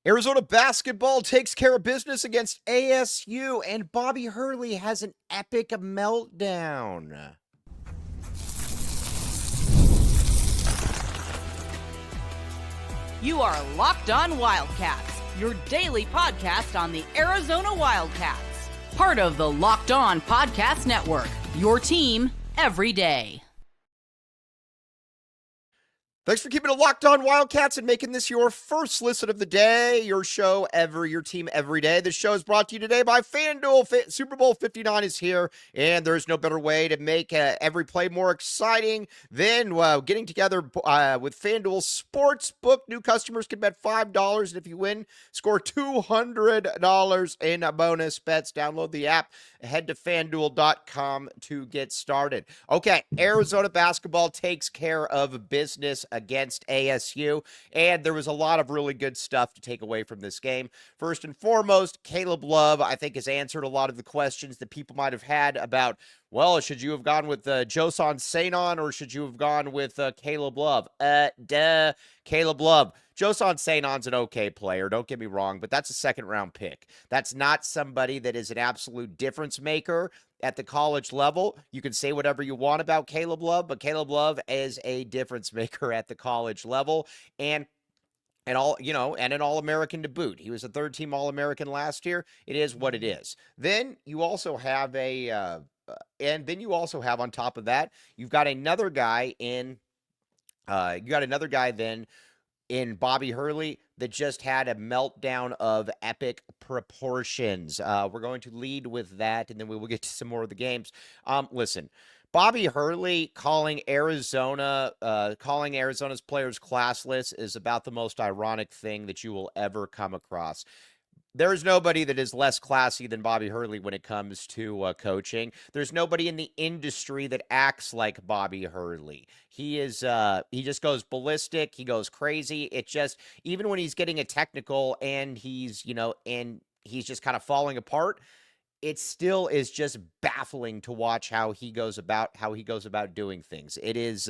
Arizona basketball takes care of business against ASU, and Bobby Hurley has an epic meltdown. You are Locked On Wildcats, your daily podcast on the Arizona Wildcats. Part of the Locked On Podcast Network, your team every day. Thanks for keeping it locked on Wildcats and making this your first listen of the day, your show your team every day. This show is brought to you today by FanDuel. Super Bowl 59 is here, and there's no better way to make every play more exciting than getting together with FanDuel Sportsbook. New customers can bet $5, and if you win, score $200 in bonus bets. Download the app. Head to FanDuel.com to get started. Okay, Arizona basketball takes care of business against ASU, and there was a lot of really good stuff to take away from this game. First and foremost, Caleb Love, I think, has answered a lot of the questions that people might have had about, well, should you have gone with Joson Sanon or should you have gone with Caleb Love? Caleb Love. Joson Sanon's an okay player, don't get me wrong, but that's a second-round pick. That's not somebody that is an absolute difference maker at the college level. You can say whatever you want about Caleb Love, but Caleb Love is a difference maker at the college level, and an All-American to boot. He was a third-team All-American last year. It is what it is. Then you also have on top of that, you've got another guy in Bobby Hurley that just had a meltdown of epic proportions. We're going to lead with that, and then we will get to some more of the games. Listen, Bobby Hurley calling Arizona's players classless is about the most ironic thing that you will ever come across. There's nobody that is less classy than Bobby Hurley when it comes to coaching. There's nobody in the industry that acts like Bobby Hurley. He just goes ballistic. He goes crazy. It just, even when he's getting a technical and he's just kind of falling apart, it still is just baffling to watch how he goes about doing things. It is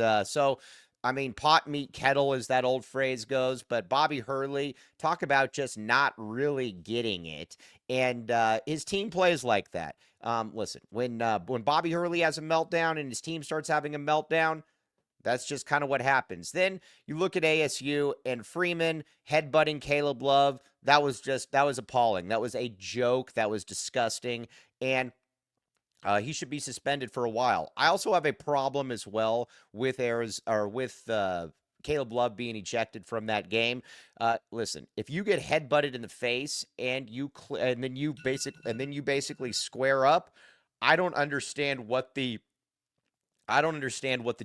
pot meet kettle, as that old phrase goes, but Bobby Hurley, talk about just not really getting it. And his team plays like that. Listen, when Bobby Hurley has a meltdown and his team starts having a meltdown, that's just kind of what happens. Then you look at ASU and Freeman headbutting Caleb Love. That was appalling. That was a joke. That was disgusting. And he should be suspended for a while. I also have a problem as well with Caleb Love being ejected from that game. Listen, if you get headbutted in the face and then you basically square up, I don't understand what the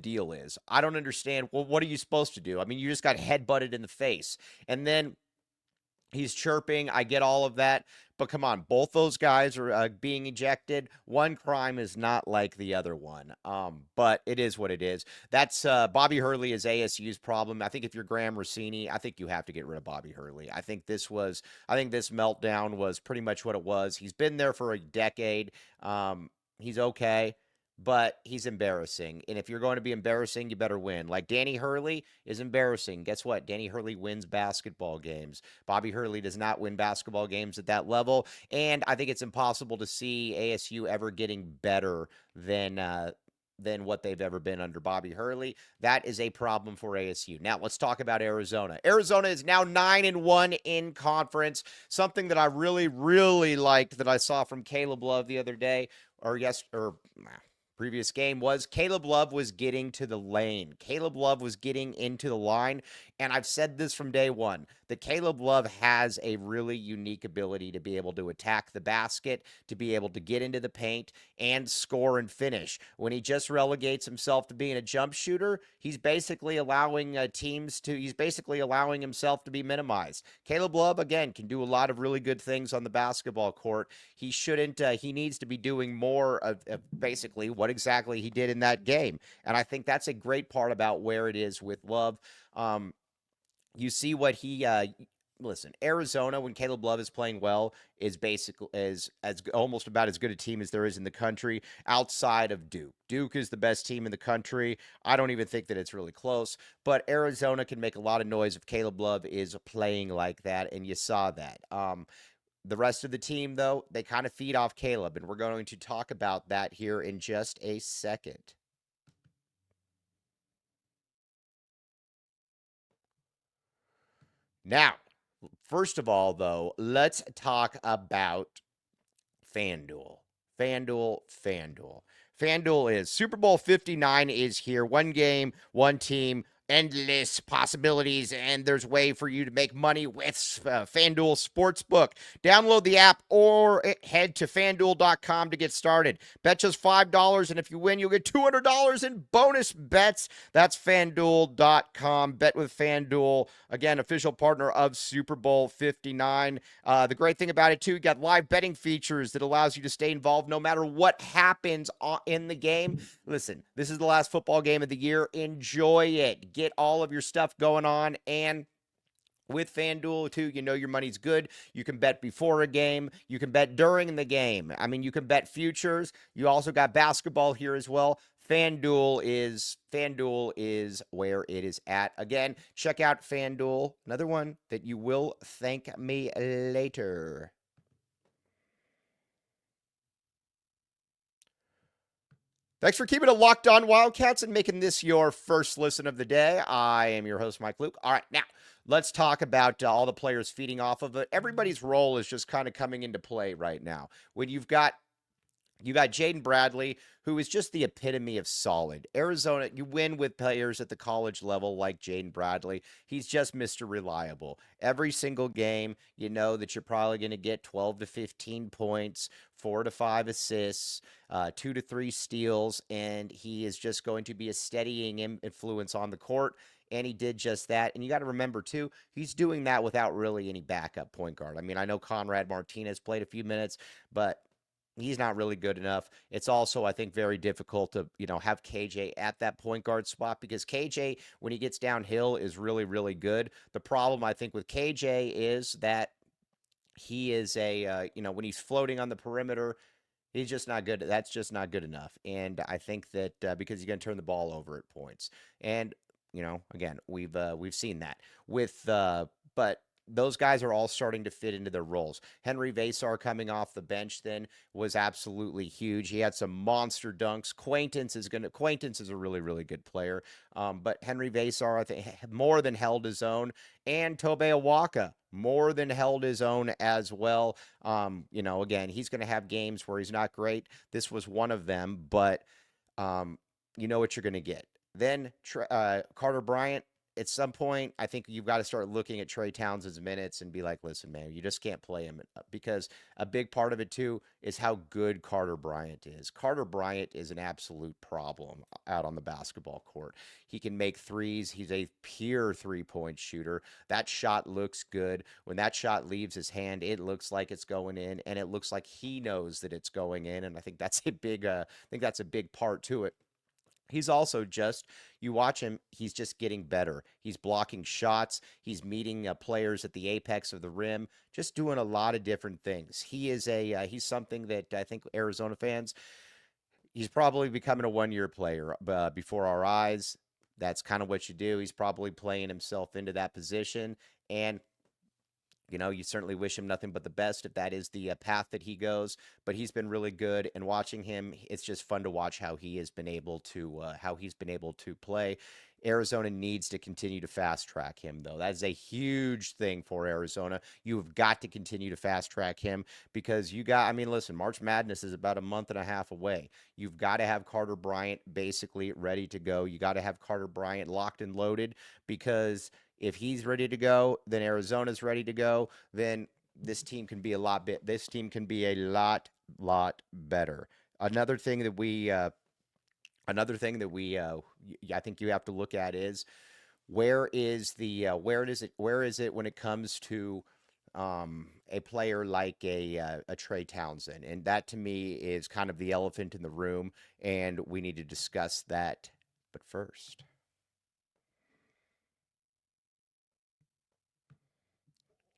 deal is. I don't understand. Well, what are you supposed to do? I mean, you just got headbutted in the face, and then he's chirping. I get all of that. But come on, both those guys are being ejected. One crime is not like the other one. But it is what it is. That's Bobby Hurley is ASU's problem. I think if you're Graham Rossini, I think you have to get rid of Bobby Hurley. I think this meltdown was pretty much what it was. He's been there for a decade. He's okay, but he's embarrassing. And if you're going to be embarrassing, you better win. Like Danny Hurley is embarrassing. Guess what? Danny Hurley wins basketball games. Bobby Hurley does not win basketball games at that level. And I think it's impossible to see ASU ever getting better than what they've ever been under Bobby Hurley. That is a problem for ASU. Now, let's talk about Arizona. Arizona is now 9-1 in conference. Something that I really, really liked that I saw from Caleb Love the other day, previous game, was Caleb Love was getting to the lane. Caleb Love was getting into the line, and I've said this from day one, that Caleb Love has a really unique ability to be able to attack the basket, to be able to get into the paint and score and finish. When he just relegates himself to being a jump shooter, he's basically allowing himself to be minimized. Caleb Love, again, can do a lot of really good things on the basketball court. He needs to be doing more of basically what exactly he did in that game. And I think that's a great part about where it is with Love. You see what he listen, Arizona, when Caleb Love is playing well, is basically as almost about as good a team as there is in the country outside of Duke. Duke is the best team in the country. I don't even think that it's really close, but Arizona can make a lot of noise if Caleb Love is playing like that, and you saw that. The rest of the team, though, they kind of feed off Caleb, and we're going to talk about that here in just a second. Now, first of all, though, let's talk about FanDuel. FanDuel. FanDuel is Super Bowl 59 is here. One game, one team, endless possibilities, and there's a way for you to make money with FanDuel Sportsbook. Download the app or head to FanDuel.com to get started. Bet just $5, and if you win, you'll get $200 in bonus bets. That's FanDuel.com. Bet with FanDuel. Again, official partner of Super Bowl 59. The great thing about it, too, you got live betting features that allows you to stay involved no matter what happens in the game. Listen, this is the last football game of the year. Enjoy it. Get all of your stuff going on. And with FanDuel, too, you know your money's good. You can bet before a game. You can bet during the game. I mean, you can bet futures. You also got basketball here as well. FanDuel is where it is at. Again, check out FanDuel. Another one that you will thank me later. Thanks for keeping it locked on Wildcats and making this your first listen of the day. I am your host, Mike Luke. All right, now let's talk about all the players feeding off of it. Everybody's role is just kind of coming into play right now. When you got Jaden Bradley, who is just the epitome of solid. Arizona, you win with players at the college level like Jaden Bradley. He's just Mr. Reliable. Every single game, you know that you're probably going to get 12 to 15 points, 4 to 5 assists, 2 to 3 steals, and he is just going to be a steadying influence on the court. And he did just that. And you got to remember, too, he's doing that without really any backup point guard. I mean, I know Conrad Martinez played a few minutes, but he's not really good enough. It's also, I think, very difficult to, have KJ at that point guard spot because KJ, when he gets downhill, is really, really good. The problem, I think, with KJ is that he is when he's floating on the perimeter, he's just not good. That's just not good enough. And I think that because he's going to turn the ball over at points. And, again, we've seen that but those guys are all starting to fit into their roles. Henry Vasar coming off the bench then was absolutely huge. He had some monster dunks. Quaintance is a really, really good player. But Henry Vasar, I think, more than held his own. And Tobe Awaka more than held his own as well. Again, he's going to have games where he's not great. This was one of them, but you know what you're going to get. Then Carter Bryant, at some point, I think you've got to start looking at Trey Townsend's minutes and be like, listen, man, you just can't play him because a big part of it, too, is how good Carter Bryant is. Carter Bryant is an absolute problem out on the basketball court. He can make threes. He's a pure three-point shooter. That shot looks good. When that shot leaves his hand, it looks like it's going in, and it looks like he knows that it's going in, and I think that's a big part to it. He's also you watch him, he's just getting better. He's blocking shots. He's meeting players at the apex of the rim, just doing a lot of different things. He's something that I think Arizona fans, he's probably becoming a one-year player before our eyes. That's kind of what you do. He's probably playing himself into that position. And you certainly wish him nothing but the best if that is the path that he goes. But he's been really good, and watching him, it's just fun to watch how he's been able to play. Arizona needs to continue to fast track him, though. That is a huge thing for Arizona. You have got to continue to fast track him because listen, March Madness is about a month and a half away. You've got to have Carter Bryant basically ready to go. You got to have Carter Bryant locked and loaded because if he's ready to go, then Arizona's ready to go. Then this team can be a lot better. Another thing that I think you have to look at is where is it when it comes to a player like a Trey Townsend, and that to me is kind of the elephant in the room, and we need to discuss that. But first.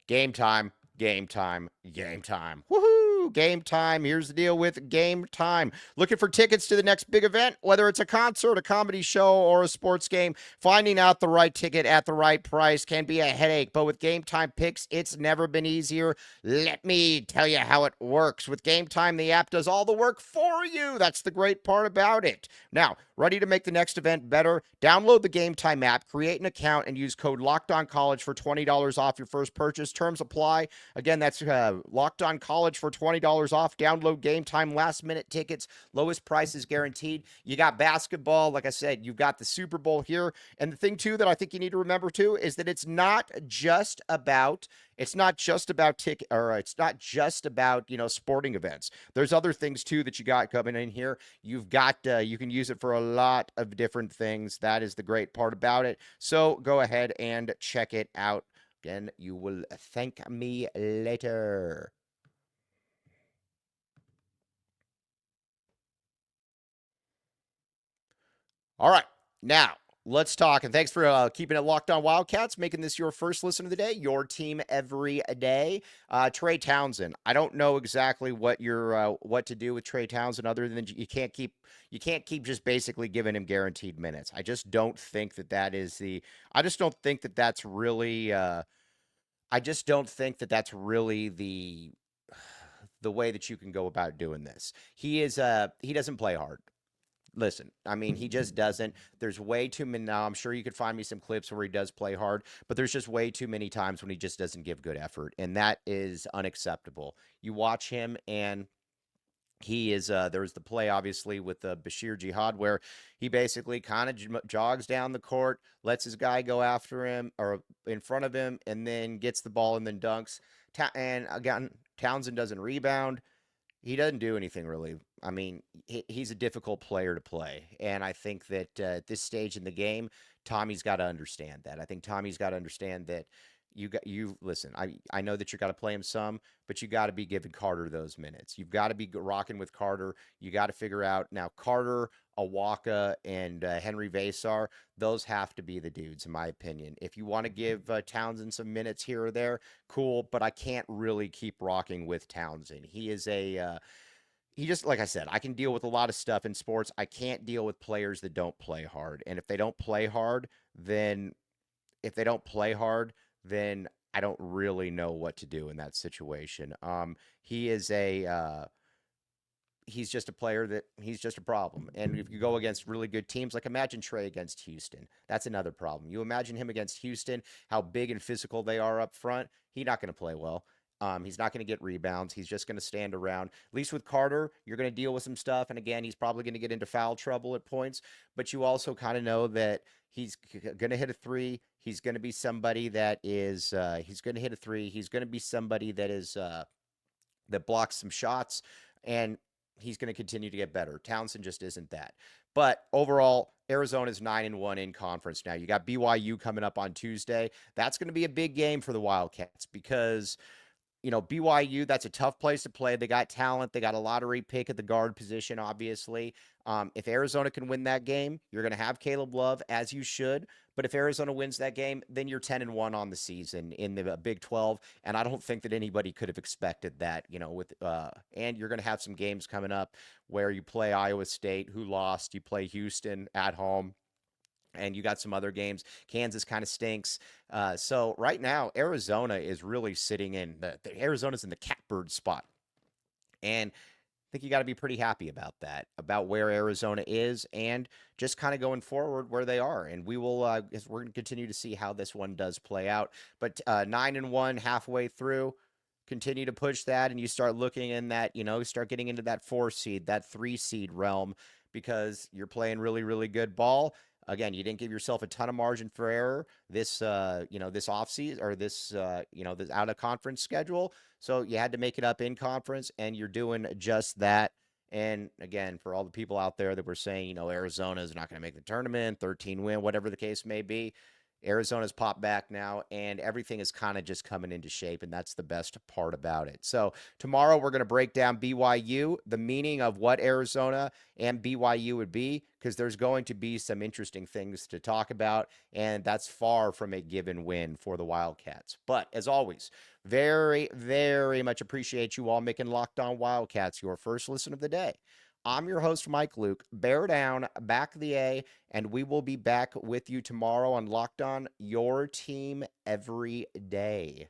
Game time, game time, game time. Woohoo! Game time. Here's the deal with Game Time. Looking for tickets to the next big event, whether it's a concert, a comedy show, or a sports game, finding out the right ticket at the right price can be a headache. But with Game Time picks, it's never been easier. Let me tell you how it works. With Game Time, the app does all the work for you. That's the great part about it. Now, ready to make the next event better? Download the Game Time app, create an account, and use code LOCKEDONCollege for $20 off your first purchase. Terms apply. Again, that's Locked On College for $20 off. Download Game Time, last minute tickets, lowest prices guaranteed. You got basketball, like I said, you've got the Super Bowl here. And the thing too that I think you need to remember too is that it's not just about sporting events. There's other things too that you got coming in here. You've got you can use it for a lot of different things. That is the great part about it. So go ahead and check it out. Again, you will thank me later. All right, now let's talk. And thanks for keeping it locked on Wildcats, making this your first listen of the day, your team every day. Trey Townsend. I don't know exactly what to do with Trey Townsend, other than you can't keep just basically giving him guaranteed minutes. I just don't think that is the. I just don't think that that's really. I just don't think that that's really the way that you can go about doing this. He doesn't play hard. Listen, I mean, he just doesn't. There's way too many. Now, I'm sure you could find me some clips where he does play hard, but there's just way too many times when he just doesn't give good effort, and that is unacceptable. You watch him, and he is. There's the play, obviously, with Bashir Jihad, where he basically kind of jogs down the court, lets his guy go after him or in front of him, and then gets the ball and then dunks. And again, Townsend doesn't rebound. He doesn't do anything really. I mean, he's a difficult player to play, and I think that at this stage in the game, Tommy's got to understand that. I think Tommy's got to understand that you listen. I know that you got to play him some, but you got to be giving Carter those minutes. You've got to be rocking with Carter. You got to figure out now Carter, Awaka, and Henry Vasar. Those have to be the dudes, in my opinion. If you want to give Townsend some minutes here or there, cool. But I can't really keep rocking with Townsend. He is he just, like I said, I can deal with a lot of stuff in sports. I can't deal with players that don't play hard. And if they don't play hard, then then I don't really know what to do in that situation. He is he's just a player that he's just a problem. And if you go against really good teams, like imagine Trey against Houston, that's another problem. You imagine him against Houston, how big and physical they are up front. He's not going to play well. He's not going to get rebounds. He's just going to stand around. At least with Carter, you're going to deal with some stuff. And again, he's probably going to get into foul trouble at points. But you also kind of know that he's going to hit a three. He's going to be somebody that is. He's going to hit a three. He's going to be somebody that is that blocks some shots, and he's going to continue to get better. Townsend just isn't that. But overall, Arizona's 9-1 in conference now. You got BYU coming up on Tuesday. That's going to be a big game for the Wildcats because BYU, that's a tough place to play. They got talent. They got a lottery pick at the guard position, obviously. If Arizona can win that game, you're going to have Caleb Love, as you should. But if Arizona wins that game, then you're 10-1 on the season in the Big 12. And I don't think that anybody could have expected that, and you're going to have some games coming up where you play Iowa State, who lost. You play Houston at home. And you got some other games. Kansas kind of stinks. So right now, Arizona is really sitting in Arizona's in the catbird spot. And I think you got to be pretty happy about that, about where Arizona is and just kind of going forward where they are. And we're going to continue to see how this one does play out. But 9-1 halfway through, continue to push that. And you start looking in that, start getting into that 4 seed, that 3 seed realm because you're playing really, really good ball. Again, you didn't give yourself a ton of margin for error this offseason or this out of conference schedule. So you had to make it up in conference, and you're doing just that. And again, for all the people out there that were saying, Arizona is not going to make the tournament, 13 win, whatever the case may be, Arizona's popped back now, and everything is kind of just coming into shape, and that's the best part about it. So tomorrow we're going to break down BYU, the meaning of what Arizona and BYU would be, because there's going to be some interesting things to talk about, and that's far from a given win for the Wildcats. But as always, very, very much appreciate you all making Locked On Wildcats your first listen of the day. I'm your host, Mike Luke. Bear down, back the A, and we will be back with you tomorrow on Locked On, your team every day.